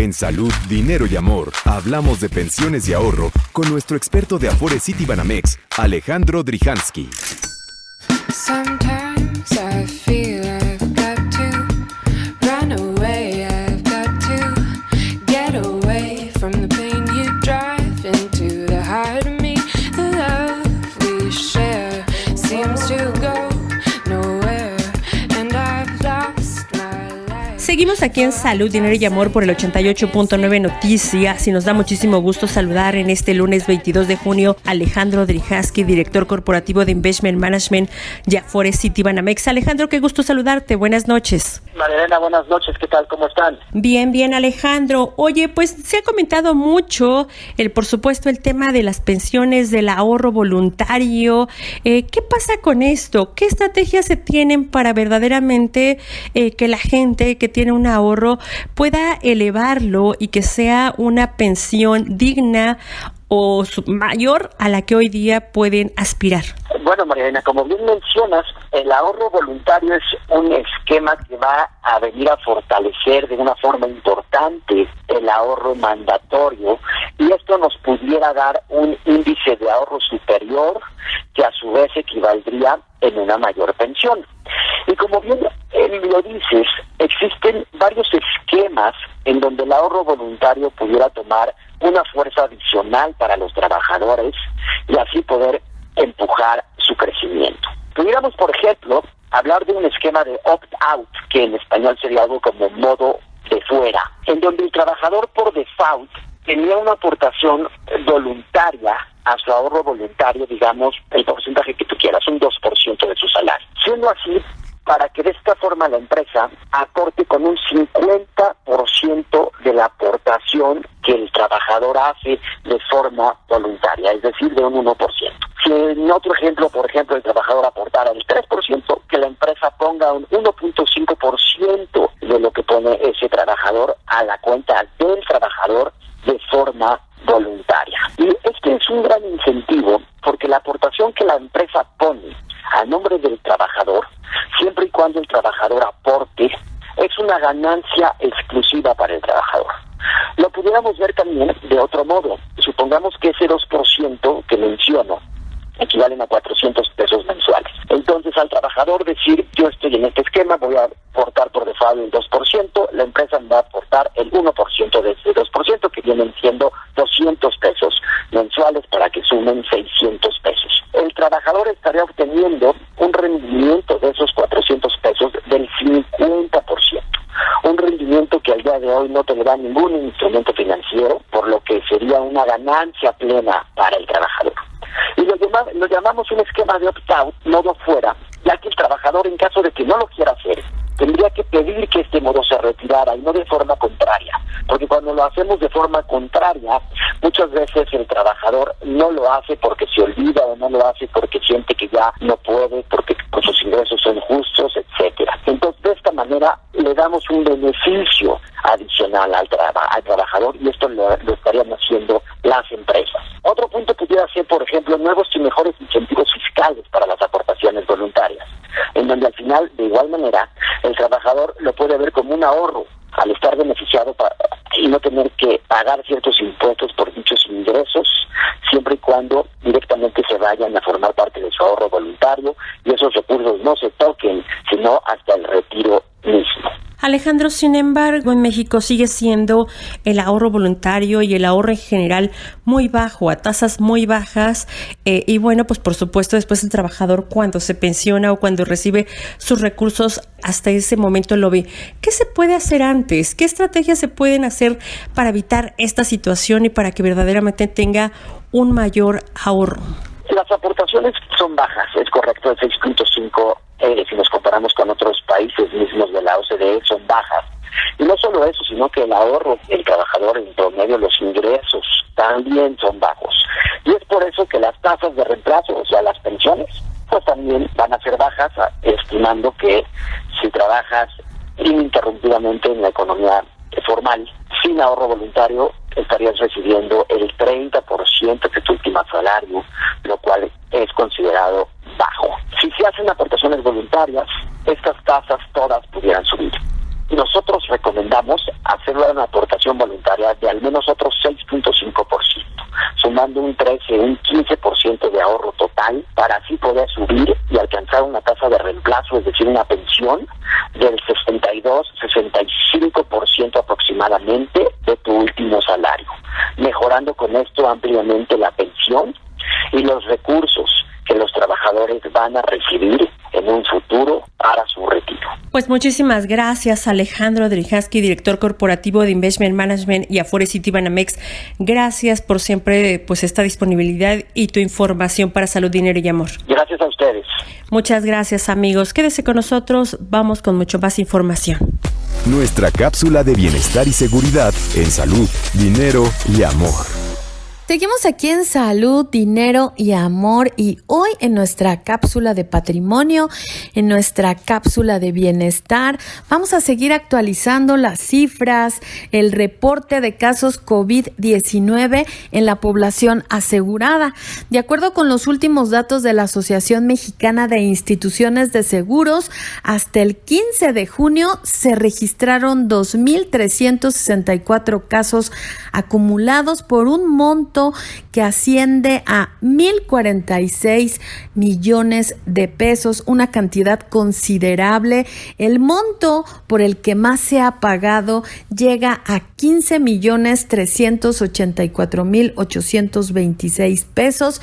En Salud, Dinero y Amor, hablamos de pensiones y ahorro con nuestro experto de Afore Citibanamex, Alejandro Drijansky. Sometimes I feel I've got to run away, I've got to get away from the pain you drive into the heart of me. The love we share seems to go nowhere, and I've lost my life. Seguimos aquí en Salud, Dinero y Amor por el 88.9 Noticias y nos da muchísimo gusto saludar en este lunes 22 de junio a Alejandro Drijansky, director corporativo de Investment Management y Afore Citibanamex. Alejandro, qué gusto saludarte. Buenas noches. María Elena, buenas noches. ¿Qué tal? ¿Cómo están? Bien, bien, Alejandro. Oye, pues se ha comentado mucho, por supuesto, el tema de las pensiones, del ahorro voluntario. ¿Qué pasa con esto? ¿Qué estrategias se tienen para verdaderamente que la gente que tiene un ahorro pueda elevarlo y que sea una pensión digna o mayor a la que hoy día pueden aspirar? Bueno, María Elena, como bien mencionas, el ahorro voluntario es un esquema que va a venir a fortalecer de una forma importante el ahorro mandatorio, y esto nos pudiera dar un índice de ahorro superior que a su vez equivaldría en una mayor pensión. Y como bien lo dices, existen varios esquemas en donde el ahorro voluntario pudiera tomar una fuerza adicional para los trabajadores y así poder empujar su crecimiento. Pudiéramos, por ejemplo, hablar de un esquema de opt-out, que en español sería algo como modo de fuera, en donde el trabajador por default tenía una aportación voluntaria a su ahorro voluntario, digamos, el porcentaje que tú quieras, un 2% de su salario. Siendo así, para que de esta forma la empresa aporte con un 50% de la aportación que el trabajador hace de forma voluntaria, es decir, de un 1%. Si en otro ejemplo, por ejemplo, el trabajador aportara el 3%, que la empresa ponga un 1.5% de lo que pone ese trabajador a la cuenta del trabajador de forma voluntaria. Y este es un gran incentivo porque la aportación que la empresa pone a nombre del trabajador, siempre y cuando el trabajador aporte, es una ganancia exclusiva para el trabajador. Lo pudiéramos ver también de otro modo. Supongamos que ese 2% que menciono equivalen a 400 pesos mensuales. Entonces, al trabajador decir, yo estoy en este esquema, voy a aportar por default el 2%, la empresa me va a aportar el 1% de ese 2%, que vienen siendo 200 pesos mensuales para que sumen 600 pesos. El trabajador estaría obteniendo un rendimiento de esos 400 pesos del 50%. Un rendimiento que al día de hoy no te le da ningún instrumento financiero, por lo que sería una ganancia plena para el trabajador. Y lo llamamos un esquema de opt-out, modo fuera, ya que el trabajador, en caso de que no lo quiera hacer, tendría que pedir que este modo se retirara y no de forma contraria, porque cuando lo hacemos de forma contraria, muchas veces el trabajador no lo hace porque se olvida o no lo hace porque siente que ya no puede, porque sus ingresos son justos, etcétera. Entonces, de esta manera le damos un beneficio adicional al trabajador, y esto lo estarían haciendo las empresas. Otro punto pudiera ser, por ejemplo, nuevos y mejores incentivos fiscales para las aportaciones voluntarias, en donde al final, de igual manera, el trabajador lo puede ver como un ahorro al estar beneficiado y no tener que pagar ciertos impuestos por dichos ingresos, siempre y cuando directamente se vayan a formar parte de su ahorro voluntario y esos recursos no se toquen, sino hasta el retiro mismo. Alejandro, sin embargo, en México sigue siendo el ahorro voluntario y el ahorro en general muy bajo, a tasas muy bajas, y bueno, pues por supuesto después el trabajador cuando se pensiona o cuando recibe sus recursos hasta ese momento lo ve. ¿Qué se puede hacer antes? ¿Qué estrategias se pueden hacer para evitar esta situación y para que verdaderamente tenga un mayor ahorro? Las aportaciones son bajas, es correcto, el 6.5%. Si nos comparamos con otros países mismos de la OCDE, son bajas. Y no solo eso, sino que el ahorro del trabajador, en promedio, los ingresos también son bajos. Y es por eso que las tasas de reemplazo, o sea, las pensiones, pues también van a ser bajas, estimando que si trabajas ininterrumpidamente en la economía formal, sin ahorro voluntario, estarías recibiendo el 30% de tu último salario, lo cual es considerado bajo. Si se hacen aportaciones voluntarias, estas tasas todas pudieran subir. Nosotros recomendamos hacer una aportación voluntaria de al menos otros 6.5%, sumando un 15% de ahorro total, para así poder subir y alcanzar una tasa de reemplazo, es decir, una pensión del 62-65% aproximadamente de tu último salario, mejorando con esto ampliamente la pensión y los recursos que los trabajadores van a recibir en un futuro para su retiro. Pues muchísimas gracias, Alejandro Drijanski, director corporativo de Investment Management y Afore Citibanamex. Gracias por siempre esta disponibilidad y tu información para Salud, Dinero y Amor. Gracias a ustedes. Muchas gracias, amigos. Quédese con nosotros, vamos con mucho más información. Nuestra cápsula de bienestar y seguridad en Salud, Dinero y Amor. Seguimos aquí en Salud, Dinero y Amor, y hoy en nuestra cápsula de patrimonio, en nuestra cápsula de bienestar, vamos a seguir actualizando las cifras, el reporte de casos COVID-19 en la población asegurada. De acuerdo con los últimos datos de la Asociación Mexicana de Instituciones de Seguros, hasta el 15 de junio se registraron 2,364 casos acumulados por un monto que asciende a 1,046 millones de pesos, una cantidad considerable. El monto por el que más se ha pagado llega a 15,384,826 pesos.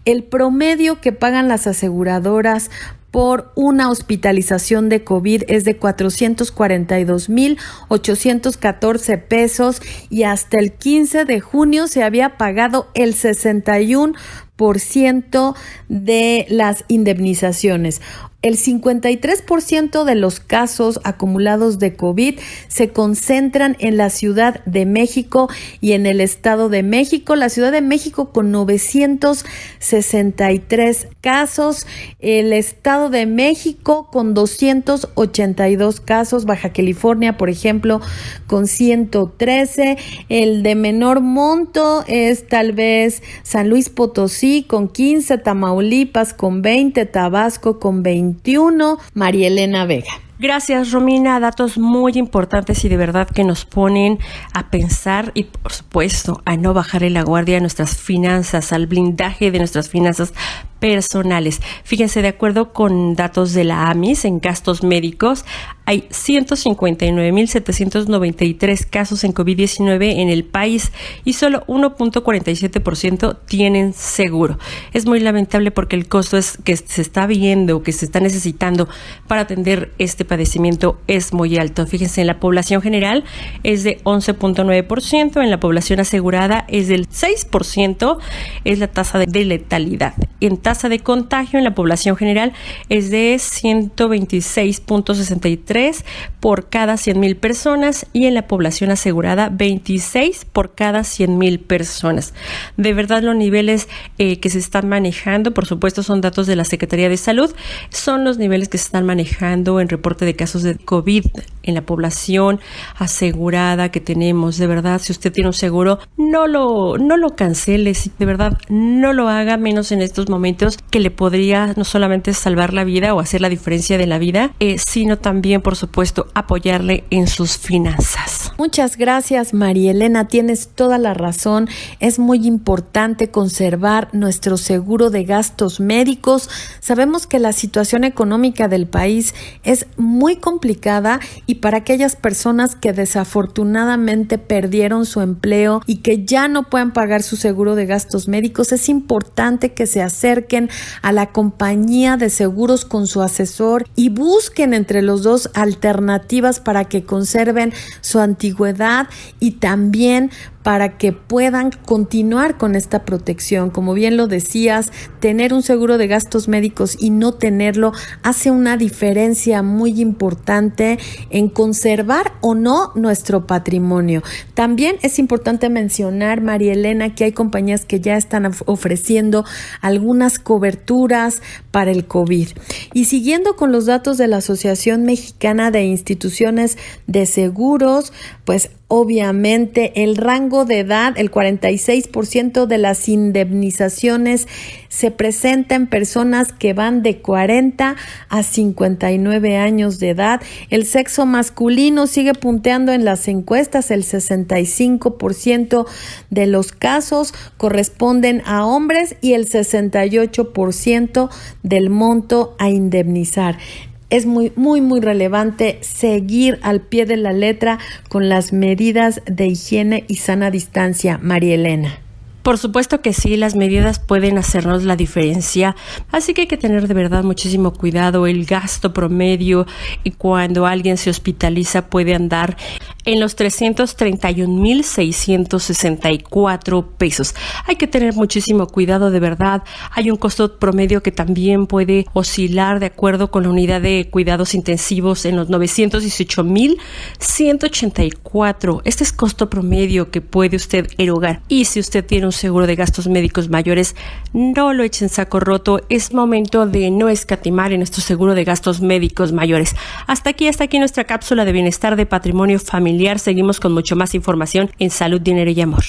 El promedio que pagan las aseguradoras por una hospitalización de COVID es de 442,814 pesos, y hasta el 15 de junio se había pagado el 61% de las indemnizaciones. El 53% de los casos acumulados de COVID se concentran en la Ciudad de México y en el Estado de México. La Ciudad de México con 963 casos, el Estado de México con 282 casos, Baja California, por ejemplo, con 113. El de menor monto es tal vez San Luis Potosí con 15, Tamaulipas con 20, Tabasco con 21. María Elena Vega. Gracias, Romina. Datos muy importantes y de verdad que nos ponen a pensar y, por supuesto, a no bajar la guardia a nuestras finanzas, al blindaje de nuestras finanzas personales. Fíjense, de acuerdo con datos de la AMIS, en gastos médicos hay 159,793 casos en COVID-19 en el país y solo 1.47% tienen seguro. Es muy lamentable porque el costo que se está viendo, que se está necesitando para atender este padecimiento es muy alto. Fíjense, en la población general es de 11.9%, en la población asegurada es del 6%, es la tasa de letalidad. En tasa de contagio en la población general es de 126.63 por cada 100,000 personas y en la población asegurada 26 por cada 100,000 personas. De verdad, los niveles que se están manejando, por supuesto, son datos de la Secretaría de Salud, son los niveles que se están manejando en reporte de casos de COVID en la población asegurada que tenemos. De verdad, si usted tiene un seguro, no lo cancele, de verdad, no lo haga, menos en estos momentos que le podría no solamente salvar la vida o hacer la diferencia de la vida, sino también, por supuesto, apoyarle en sus finanzas. Muchas gracias, María Elena, tienes toda la razón. Es muy importante conservar nuestro seguro de gastos médicos. Sabemos que la situación económica del país es muy complicada, y para aquellas personas que desafortunadamente perdieron su empleo y que ya no pueden pagar su seguro de gastos médicos, es importante que se acerquen a la compañía de seguros con su asesor y busquen entre los dos alternativas para que conserven su antigüedad y también para que puedan continuar con esta protección. Como bien lo decías, tener un seguro de gastos médicos y no tenerlo hace una diferencia muy importante en conservar o no nuestro patrimonio. También es importante mencionar, María Elena, que hay compañías que ya están ofreciendo algunas coberturas para el COVID. Y siguiendo con los datos de la Asociación Mexicana de Instituciones de Seguros, pues obviamente. El rango de edad, el 46% de las indemnizaciones se presenta en personas que van de 40 a 59 años de edad. El sexo masculino sigue punteando en las encuestas, el 65% de los casos corresponden a hombres y el 68% del monto a indemnizar. Es muy relevante seguir al pie de la letra con las medidas de higiene y sana distancia, María Elena. Por supuesto que sí, las medidas pueden hacernos la diferencia, así que hay que tener de verdad muchísimo cuidado. El gasto promedio y cuando alguien se hospitaliza puede andar en los 331,664 pesos. Hay que tener muchísimo cuidado, de verdad. Hay un costo promedio que también puede oscilar de acuerdo con la unidad de cuidados intensivos en los 918,184. Este es costo promedio que puede usted erogar. Y si usted tiene un seguro de gastos médicos mayores, no lo echen saco roto. Es momento de no escatimar en nuestro seguro de gastos médicos mayores. Hasta aquí nuestra cápsula de bienestar de patrimonio familiar. Seguimos con mucho más información en Salud, Dinero y Amor.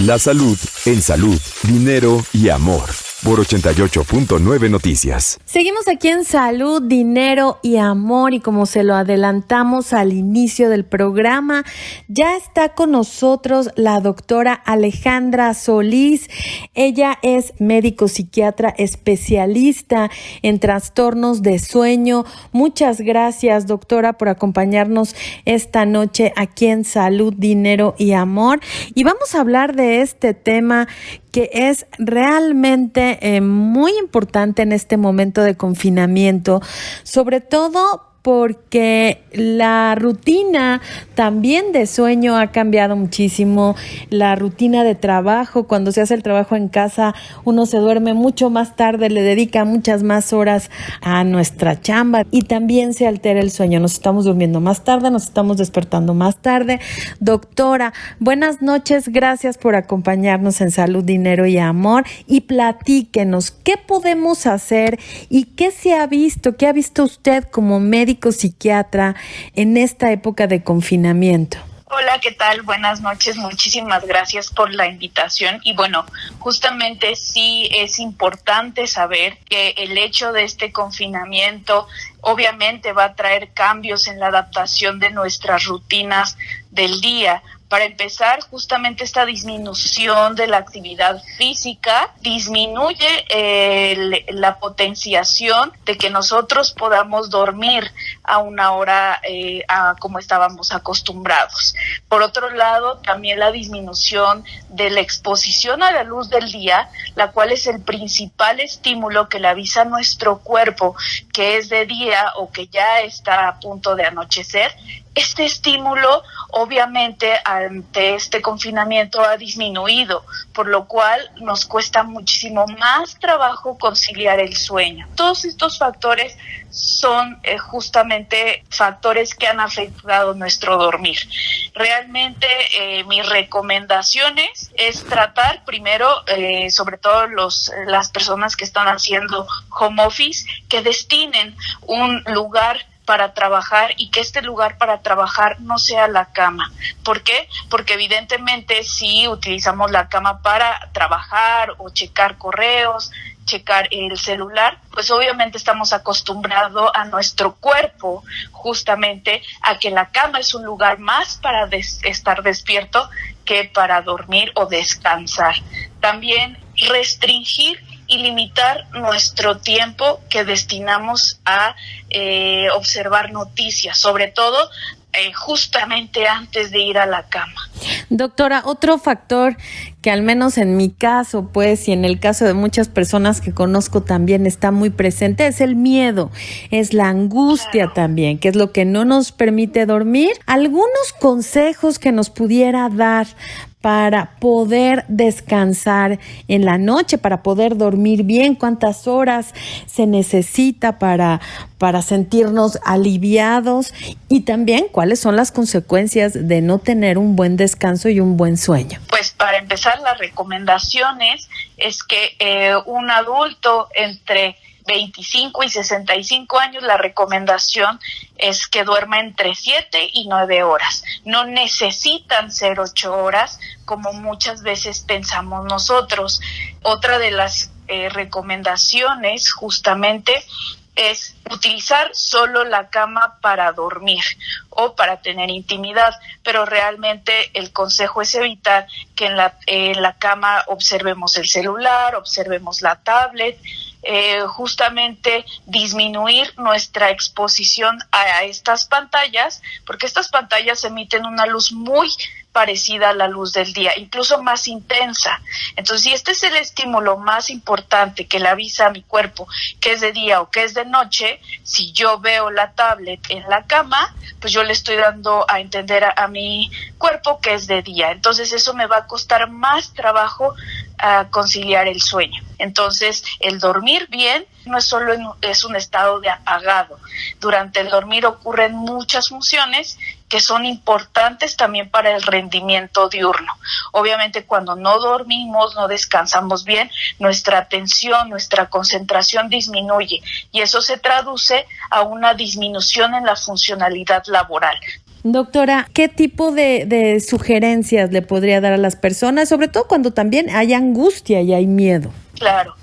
La salud en Salud, Dinero y Amor. Por 88.9 Noticias. Seguimos aquí en Salud, Dinero y Amor, y como se lo adelantamos al inicio del programa, ya está con nosotros la doctora Alejandra Solís. Ella es médico psiquiatra especialista en trastornos de sueño. Muchas gracias, doctora, por acompañarnos esta noche aquí en Salud, Dinero y Amor. Y vamos a hablar de este tema que es realmente muy importante en este momento de confinamiento, sobre todo porque la rutina también de sueño ha cambiado muchísimo. La rutina de trabajo, cuando se hace el trabajo en casa, uno se duerme mucho más tarde, le dedica muchas más horas a nuestra chamba y también se altera el sueño. Nos estamos durmiendo más tarde, nos estamos despertando más tarde. Doctora, buenas noches, gracias por acompañarnos en Salud, Dinero y Amor, y platíquenos qué podemos hacer y qué se ha visto, qué ha visto usted como médico psiquiatra en esta época de confinamiento. Hola, ¿qué tal? Buenas noches, muchísimas gracias por la invitación. Y bueno, justamente sí es importante saber que el hecho de este confinamiento obviamente va a traer cambios en la adaptación de nuestras rutinas del día. Para empezar, justamente esta disminución de la actividad física disminuye la potenciación de que nosotros podamos dormir a una hora como estábamos acostumbrados. Por otro lado, también la disminución de la exposición a la luz del día, la cual es el principal estímulo que le avisa a nuestro cuerpo que es de día o que ya está a punto de anochecer. Este estímulo, obviamente, ante este confinamiento ha disminuido, por lo cual nos cuesta muchísimo más trabajo conciliar el sueño. Todos estos factores son justamente factores que han afectado nuestro dormir. Realmente mis recomendaciones es tratar primero, sobre todo las personas que están haciendo home office, que destinen un lugar para trabajar y que este lugar para trabajar no sea la cama. ¿Por qué? Porque evidentemente si utilizamos la cama para trabajar o checar correos, checar el celular, pues obviamente estamos acostumbrados a nuestro cuerpo justamente a que la cama es un lugar más para estar despierto que para dormir o descansar. También restringir y limitar nuestro tiempo que destinamos a observar noticias, sobre todo justamente antes de ir a la cama. Doctora, otro factor que al menos en mi caso, pues, y en el caso de muchas personas que conozco también está muy presente, es el miedo, es la angustia. Claro. También, que es lo que no nos permite dormir. Algunos consejos que nos pudiera dar para poder descansar en la noche, para poder dormir bien, cuántas horas se necesita para sentirnos aliviados, y también cuáles son las consecuencias de no tener un buen descanso y un buen sueño. Pues para empezar, las recomendaciones es que un adulto entre 25 y 65 años, la recomendación es que duerma entre 7 y 9 horas. No necesitan ser 8 horas, como muchas veces pensamos nosotros. Otra de las recomendaciones justamente es utilizar solo la cama para dormir o para tener intimidad, pero realmente el consejo es evitar que en la cama observemos el celular, observemos la tablet, justamente disminuir nuestra exposición a estas pantallas, porque estas pantallas emiten una luz muy parecida a la luz del día, incluso más intensa. Entonces, si este es el estímulo más importante que le avisa a mi cuerpo que es de día o que es de noche, si yo veo la tablet en la cama, pues yo le estoy dando a entender a mi cuerpo que es de día. Entonces, eso me va a costar más trabajo a conciliar el sueño. Entonces, el dormir bien no es solo es un estado de apagado. Durante el dormir ocurren muchas funciones que son importantes también para el rendimiento diurno. Obviamente, cuando no dormimos, no descansamos bien, nuestra atención, nuestra concentración disminuye y eso se traduce a una disminución en la funcionalidad laboral. Doctora, ¿qué tipo de sugerencias le podría dar a las personas, sobre todo cuando también hay angustia y hay miedo? Claro,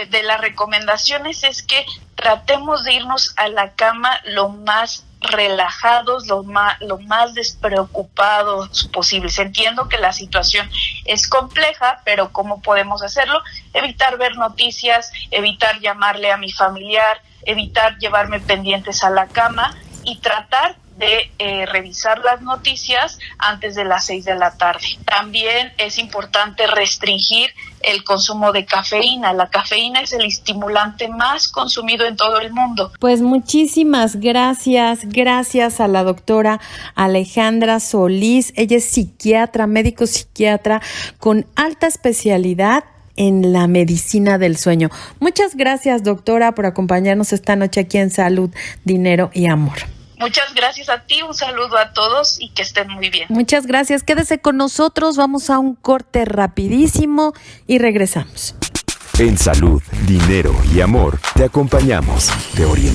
de las recomendaciones es que tratemos de irnos a la cama lo más relajados, lo más despreocupados posibles. Entiendo que la situación es compleja, pero ¿cómo podemos hacerlo? Evitar ver noticias, evitar llamarle a mi familiar, evitar llevarme pendientes a la cama y tratar de revisar las noticias antes de las 6 de la tarde. También es importante restringir el consumo de cafeína. La cafeína es el estimulante más consumido en todo el mundo. Pues muchísimas gracias a la doctora Alejandra Solís. Ella es psiquiatra, médico psiquiatra con alta especialidad en la medicina del sueño. Muchas gracias, doctora, por acompañarnos esta noche aquí en Salud, Dinero y Amor. Muchas gracias a ti, un saludo a todos y que estén muy bien. Muchas gracias, quédese con nosotros, vamos a un corte rapidísimo y regresamos. En Salud, Dinero y Amor te acompañamos, te orientamos.